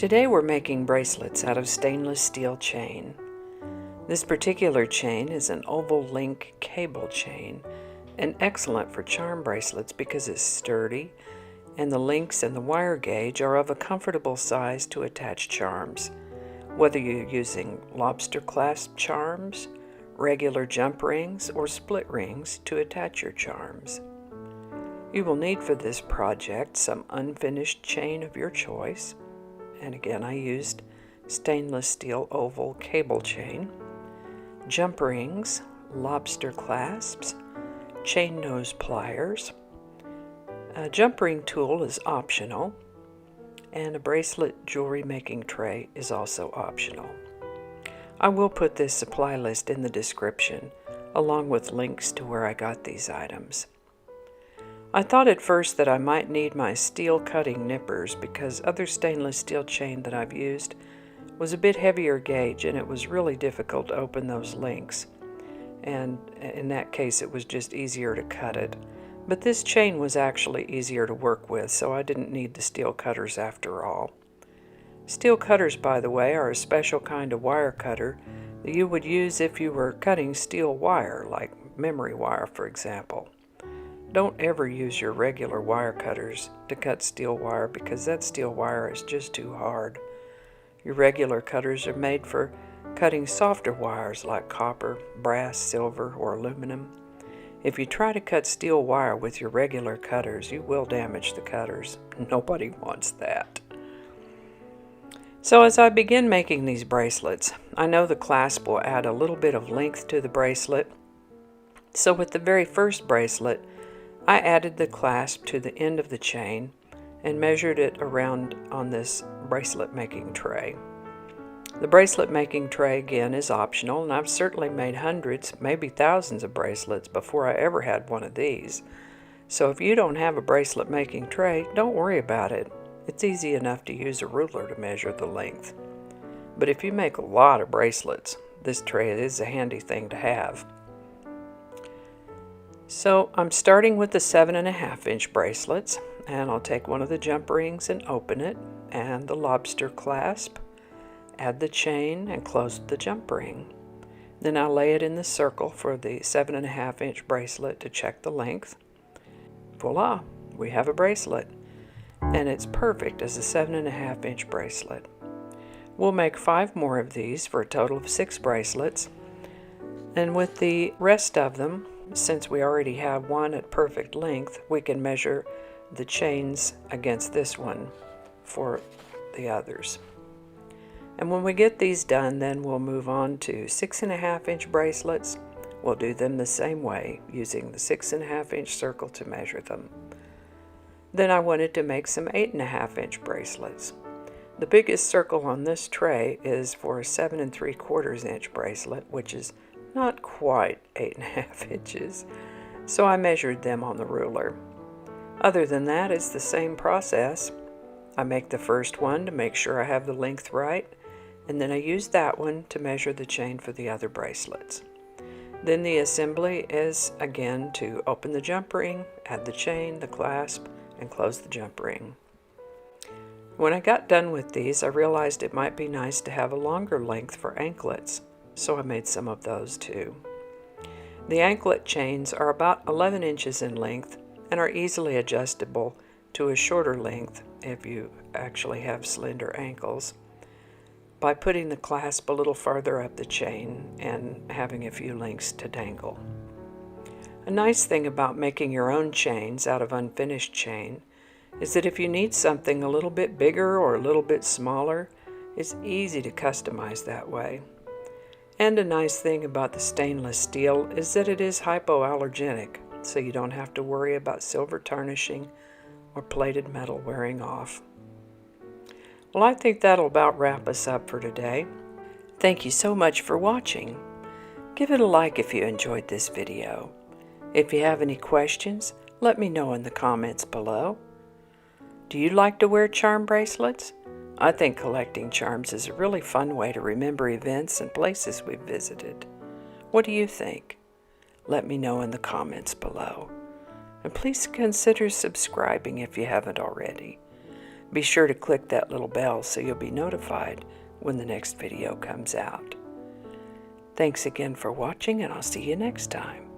Today we're making bracelets out of stainless steel chain. This particular chain is an oval link cable chain and excellent for charm bracelets because it's sturdy and the links and the wire gauge are of a comfortable size to attach charms, whether you're using lobster clasp charms, regular jump rings, or split rings to attach your charms. You will need for this project some unfinished chain of your choice, and again I used stainless steel oval cable chain, jump rings, lobster clasps, chain nose pliers. A jump ring tool is optional, and a bracelet jewelry making tray is also optional. I will put this supply list in the description, along with links to where I got these items. I thought at first that I might need my steel cutting nippers because other stainless steel chain that I've used was a bit heavier gauge and it was really difficult to open those links. And in that case it was just easier to cut it. But this chain was actually easier to work with, so I didn't need the steel cutters after all. Steel cutters, by the way, are a special kind of wire cutter that you would use if you were cutting steel wire, like memory wire for example. Don't ever use your regular wire cutters to cut steel wire because that steel wire is just too hard. Your regular cutters are made for cutting softer wires like copper, brass, silver, or aluminum. If you try to cut steel wire with your regular cutters, you will damage the cutters. Nobody wants that. So as I begin making these bracelets, I know the clasp will add a little bit of length to the bracelet. So with the very first bracelet, I added the clasp to the end of the chain and measured it around on this bracelet making tray. The bracelet making tray again is optional, and I've certainly made hundreds, maybe thousands of bracelets before I ever had one of these. So if you don't have a bracelet making tray, don't worry about it. It's easy enough to use a ruler to measure the length. But if you make a lot of bracelets, this tray is a handy thing to have. So I'm starting with the 7.5 inch bracelets, and I'll take one of the jump rings and open it, and the lobster clasp, add the chain and close the jump ring. Then I'll lay it in the circle for the 7.5 inch bracelet to check the length. Voila, we have a bracelet, and it's perfect as a 7.5 inch bracelet. We'll make 5 more of these for a total of 6 bracelets, and with the rest of them, since we already have one at perfect length, we can measure the chains against this one for the others. And when we get these done, then we'll move on to 6.5 inch bracelets. We'll do them the same way, using the 6.5 inch circle to measure them. Then I wanted to make some 8.5 inch bracelets. The biggest circle on this tray is for a 7 3/4 inch bracelet, which is not quite 8.5 inches, so I measured them on the ruler. Other than that, it's the same process. I make the first one to make sure I have the length right, and then I use that one to measure the chain for the other bracelets. Then the assembly is again to open the jump ring, add the chain, the clasp, and close the jump ring. When I got done with these, I realized it might be nice to have a longer length for anklets, so I made some of those too. The anklet chains are about 11 inches in length and are easily adjustable to a shorter length if you actually have slender ankles, by putting the clasp a little farther up the chain and having a few links to dangle. A nice thing about making your own chains out of unfinished chain is that if you need something a little bit bigger or a little bit smaller, it's easy to customize that way. And a nice thing about the stainless steel is that it is hypoallergenic, so you don't have to worry about silver tarnishing or plated metal wearing off. Well, I think that'll about wrap us up for today. Thank you so much for watching. Give it a like if you enjoyed this video. If you have any questions, let me know in the comments below. Do you like to wear charm bracelets? I think collecting charms is a really fun way to remember events and places we've visited. What do you think? Let me know in the comments below. And please consider subscribing if you haven't already. Be sure to click that little bell so you'll be notified when the next video comes out. Thanks again for watching, and I'll see you next time.